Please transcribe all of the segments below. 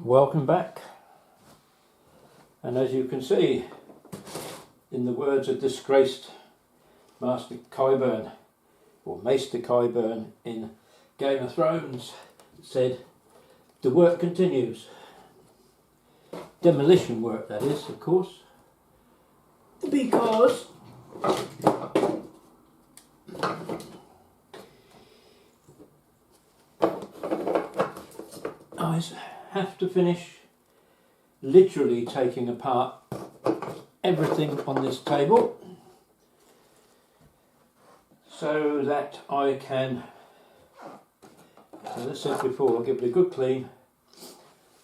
Welcome back, and as you can see, in the words of disgraced Master Qyburn, or Maester Qyburn in Game of Thrones, said, the work continues. Demolition work, that is, of course, because I have to finish literally taking apart everything on this table so that I can, as I said before, give it a good clean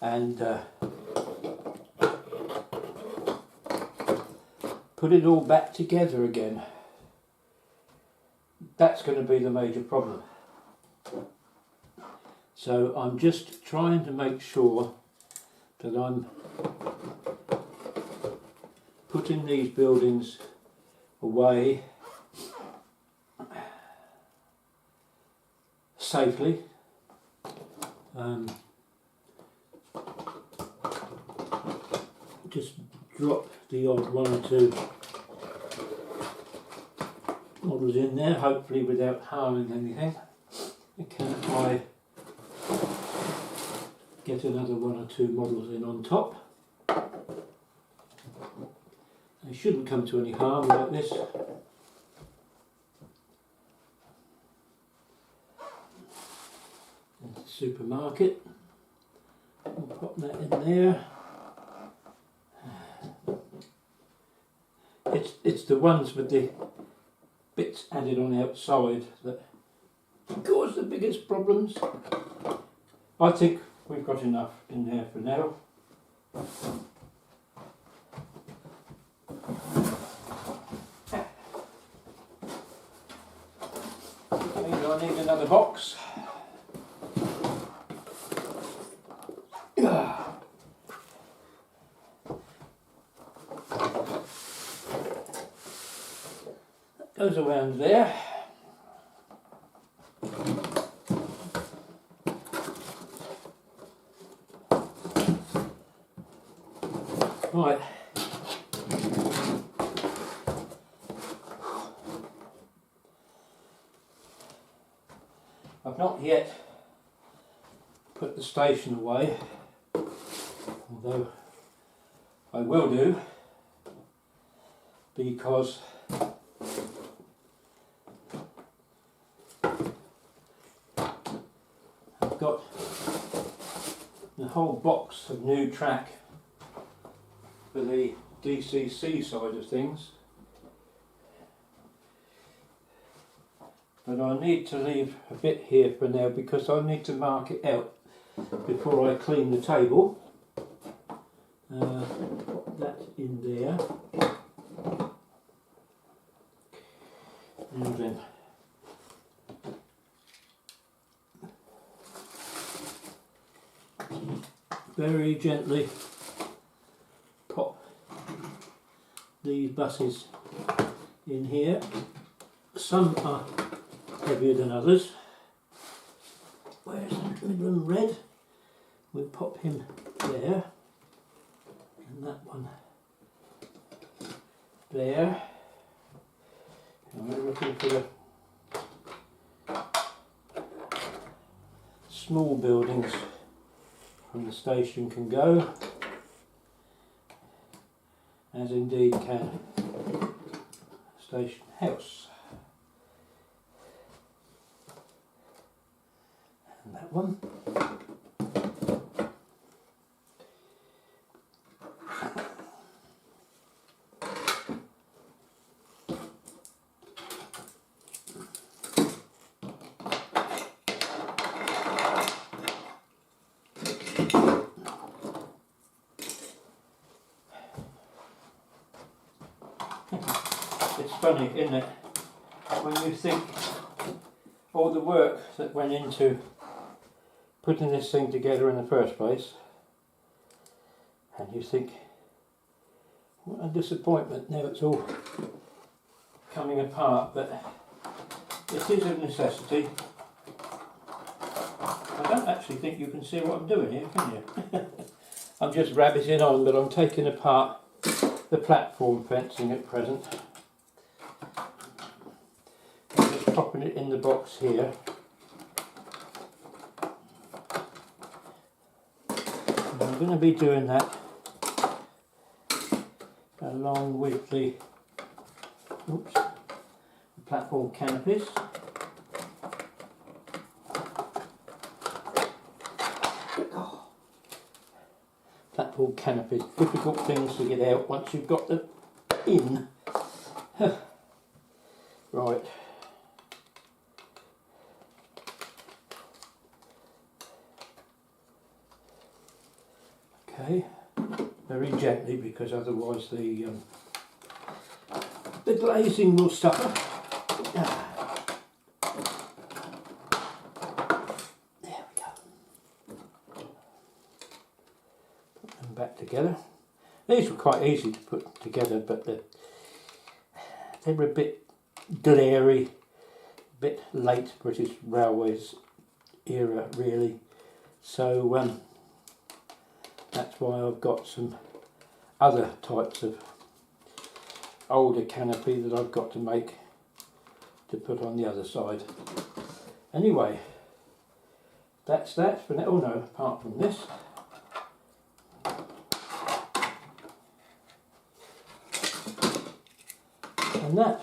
and put it all back together again. That's going to be the major problem. So I'm just trying to make sure that I'm putting these buildings away safely. Just drop the odd one or two models in there, hopefully without harming anything. Can I get another one or two models in on top? They shouldn't come to any harm like this. There's the supermarket. We'll pop that in there. It's the ones with the bits added on the outside that cause the biggest problems. I think we've got enough in there for now. I need another box. That goes around there. Right. I've not yet put the station away, although I will do, because I've got the whole box of new track for the DCC side of things, but I need to leave a bit here for now because I need to mark it out before I clean the table. Put that in there, and then very gently pop these buses in here. Some are heavier than others. Where's the Midland Red? We'll pop him there, and that one there. And we're looking for the small buildings from the station can go, as indeed can station house. And that one. It's funny, isn't it, when you think all the work that went into putting this thing together in the first place, and you think, what a disappointment, now it's all coming apart, but it is a necessity. I don't actually think you can see what I'm doing here, can you? I'm just rabbiting on, but I'm taking apart the platform fencing at present. I'm just popping it in the box here. And I'm going to be doing that along with the platform canopies. Platform canopies, difficult things to get out once you've got them in. Right. Okay, very gently because otherwise the glazing will suffer. There we go. Put them back together. These were quite easy to put together, but they were a bit glary, a bit late British Railways era really. So that's why I've got some other types of older canopy that I've got to make to put on the other side. Anyway, that's that for now. Oh no, apart from this. And that.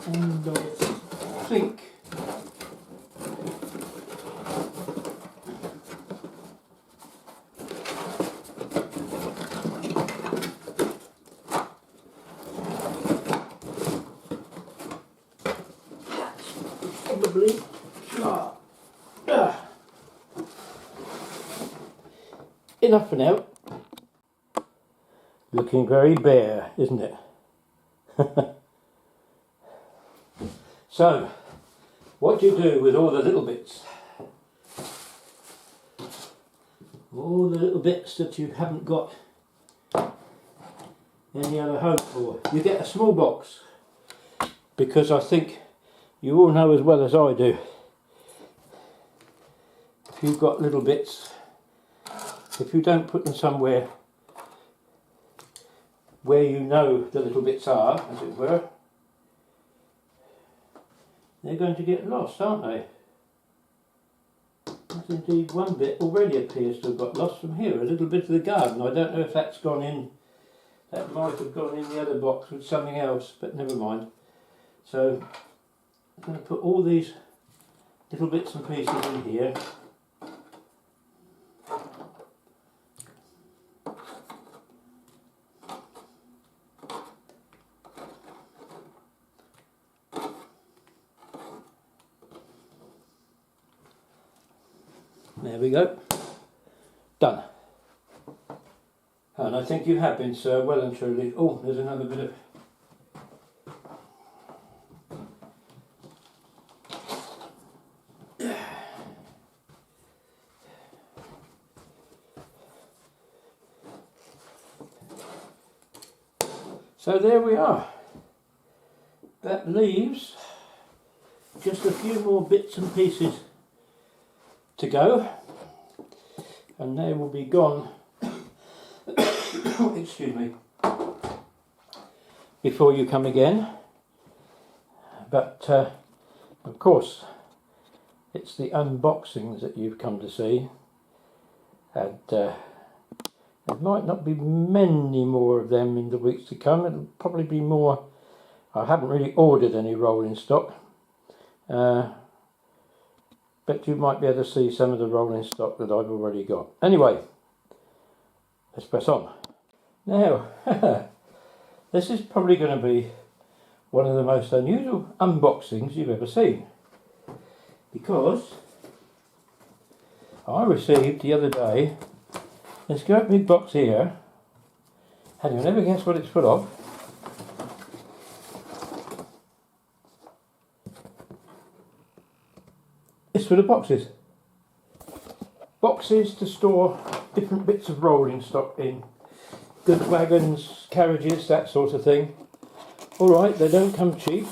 And I think probably enough for now. Looking very bare, isn't it? So, what do you do with all the little bits? All the little bits that you haven't got any other home for. You get a small box, because I think you all know as well as I do, if you've got little bits, if you don't put them somewhere where you know the little bits are, as it were, they're going to get lost, aren't they? There's indeed one bit already appears to have got lost from here, a little bit of the garden. I don't know if that's gone in, that might have gone in the other box with something else, but never mind. So I'm going to put all these little bits and pieces in here. There we go. Done. And I think you have been, sir, well and truly. Oh, there's another bit of... So there we are. That leaves just a few more bits and pieces to go, and they will be gone excuse me, before you come again. But of course it's the unboxings that you've come to see, and there might not be many more of them in the weeks to come. It'll probably be more. I haven't really ordered any rolling stock, but you might be able to see some of the rolling stock that I've already got. Anyway, let's press on. Now, this is probably going to be one of the most unusual unboxings you've ever seen, because I received the other day this great big box here, and you'll never guess what it's full of. It's full of boxes. Boxes to store different bits of rolling stock in. Goods wagons, carriages, that sort of thing. Alright, they don't come cheap,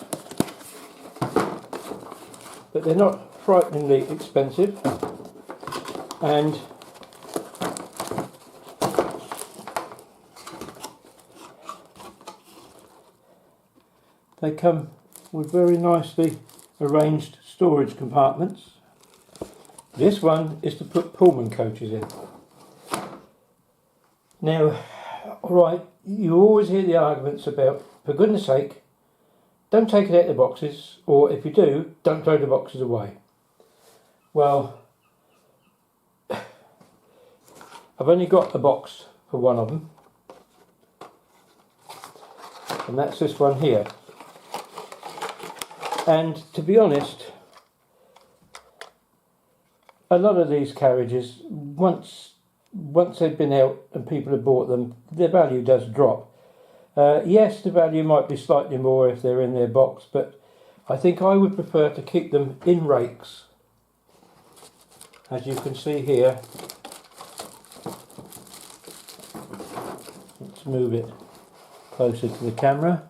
but they're not frighteningly expensive, and they come with very nicely arranged storage compartments. This one is to put Pullman coaches in. Now, alright, you always hear the arguments about, for goodness sake, don't take it out of the boxes, or if you do, don't throw the boxes away. Well, I've only got a box for one of them, and that's this one here. And to be honest, a lot of these carriages, once they've been out and people have bought them, their value does drop. Yes, the value might be slightly more if they're in their box, but I think I would prefer to keep them in rakes. As you can see here, let's move it closer to the camera.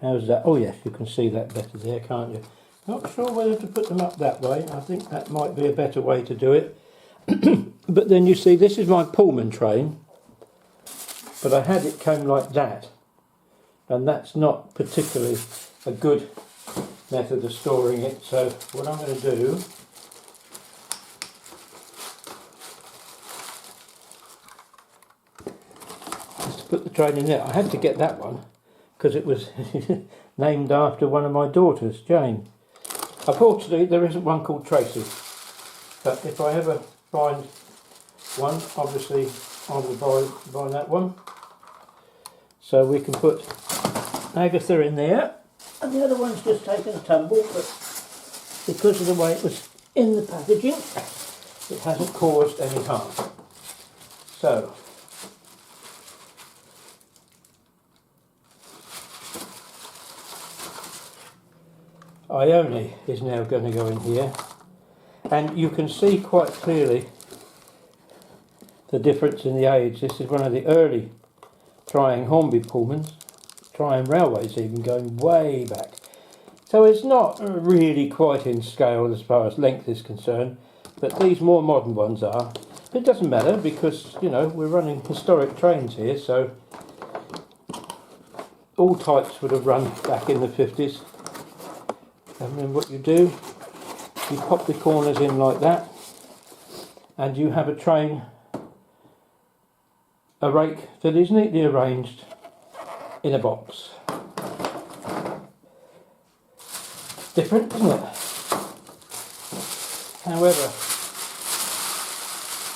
How's that? Oh yes, you can see that better there, can't you? Not sure whether to put them up that way. I think that might be a better way to do it. But then you see, this is my Pullman train, but I had it come like that, and that's not particularly a good method of storing it. So what I'm going to do is to put the train in there. I had to get that one because it was named after one of my daughters, Jane. Unfortunately, there isn't one called Tracy, but if I ever find one, obviously I will buy that one. So we can put Agatha in there, and the other one's just taken a tumble, but because of the way it was in the packaging, it hasn't caused any harm. So Ione is now going to go in here, and you can see quite clearly the difference in the age. This is one of the early Trying Hornby Pullmans, Trying Railways even, going way back. So it's not really quite in scale as far as length is concerned, but these more modern ones are. It doesn't matter because, you know, we're running historic trains here, so all types would have run back in the 50s. And then what you do, you pop the corners in like that, and you have a train, a rake that is neatly arranged in a box. Different, isn't it? However,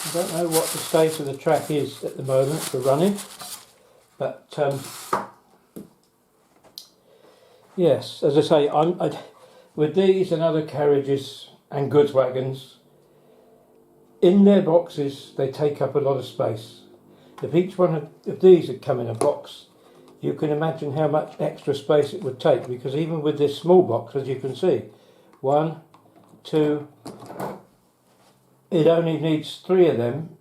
I don't know what the state of the track is at the moment for running, but yes, as I say, with these and other carriages and goods wagons, in their boxes they take up a lot of space. If each one of these had come in a box, you can imagine how much extra space it would take, because even with this small box, as you can see, 1, 2, it only needs 3 of them,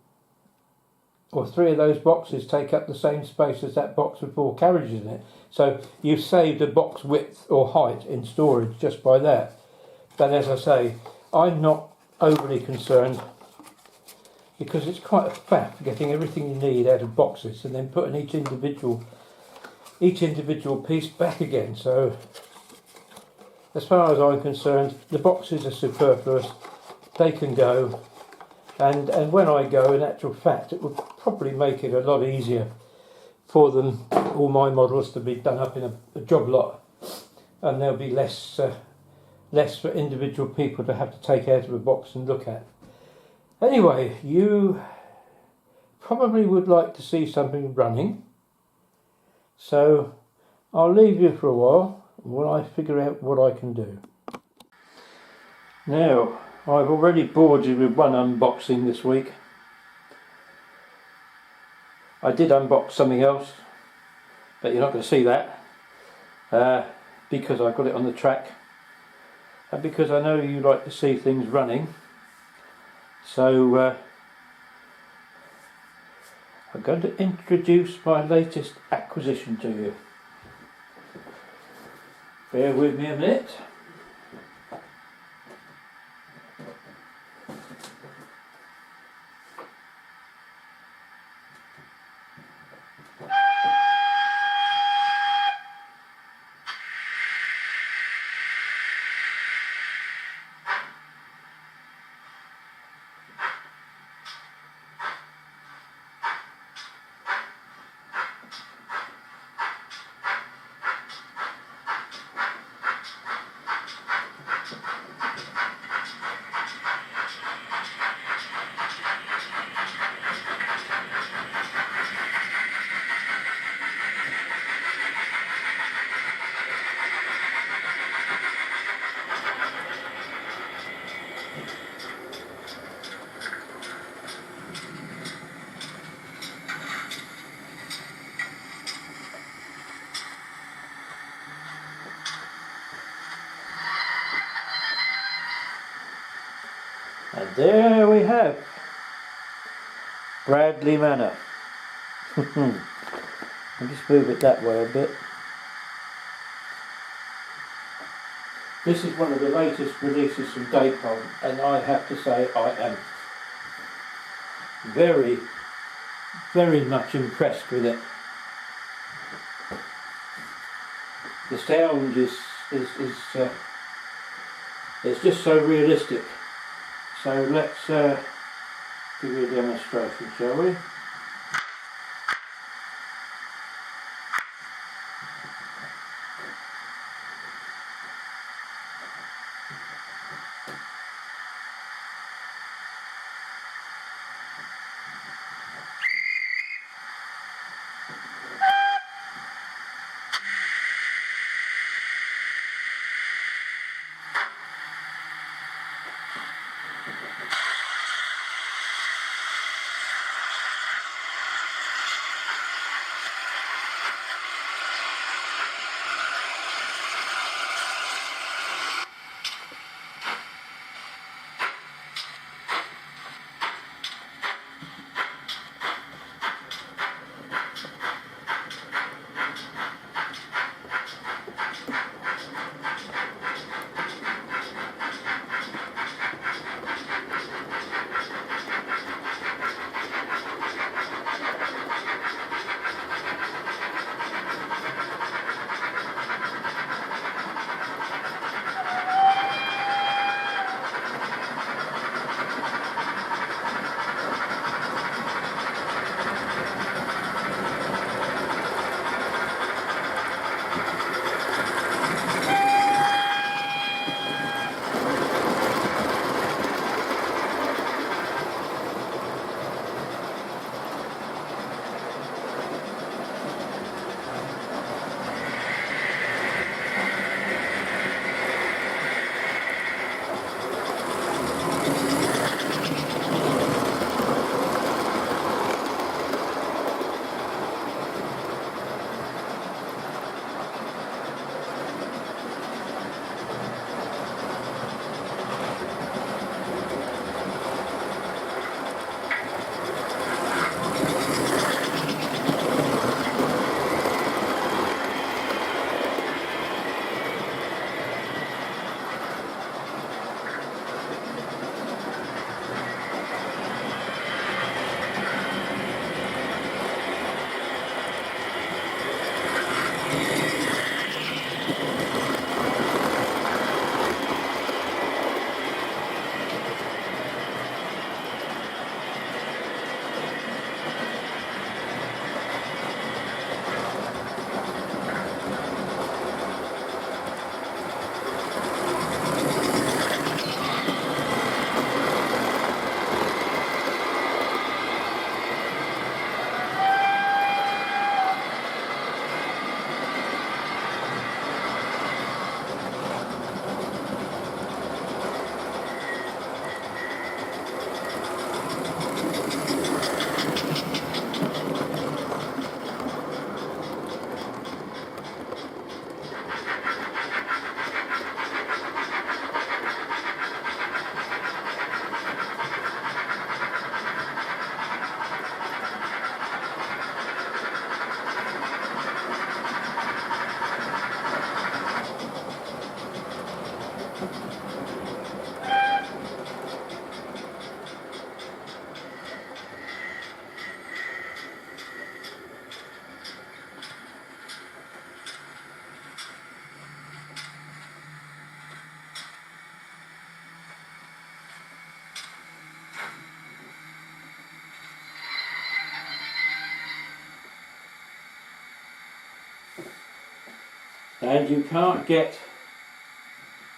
or 3 of those boxes take up the same space as that box with 4 carriages in it. So you've saved a box width or height in storage just by that. But as I say, I'm not overly concerned, because it's quite a faff getting everything you need out of boxes and then putting each individual piece back again. So as far as I'm concerned, the boxes are superfluous. They can go, and when I go, in actual fact, it would probably make it a lot easier for them, all my models, to be done up in a job lot, and there'll be less for individual people to have to take out of a box and look at. Anyway, you probably would like to see something running, so I'll leave you for a while while I figure out what I can do. Now, I've already bored you with one unboxing this week. I did unbox something else, but you're not going to see that because I got it on the track, and because I know you like to see things running. So I'm going to introduce my latest acquisition to you. Bear with me a minute. There we have Bradley Manor. I'll just move it that way a bit. This is one of the latest releases from Daypole, and I have to say I am very, very much impressed with it. The sound is it's just so realistic. So let's give you a demonstration, shall we? And you can't get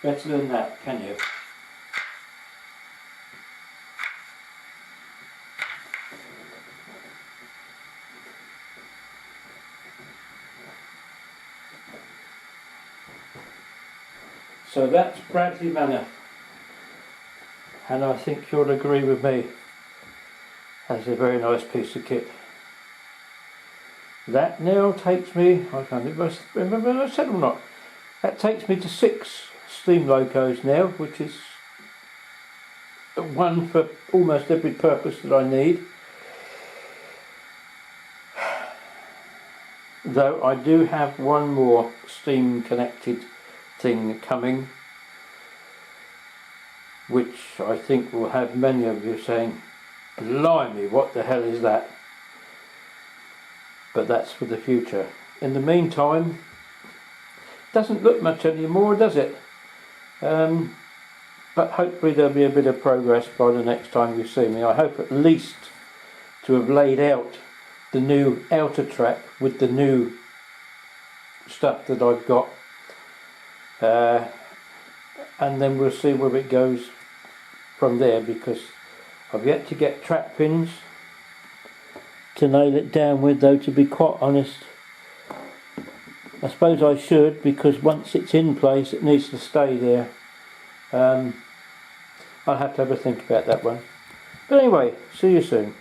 better than that, can you? So that's Bradley Manor, and I think you'll agree with me, that's a very nice piece of kit. That now takes me, I can't remember if I said or not, that takes me to 6 steam locos now, which is one for almost every purpose that I need. Though I do have one more steam connected thing coming, which I think will have many of you saying, blimey, what the hell is that? But that's for the future. In the meantime, it doesn't look much anymore, does it? But hopefully there'll be a bit of progress by the next time you see me. I hope at least to have laid out the new outer track with the new stuff that I've got, and then we'll see where it goes from there, because I've yet to get track pins to nail it down with, though, to be quite honest. I suppose I should, because once it's in place it needs to stay there. I'll have to have a think about that one. But anyway, see you soon.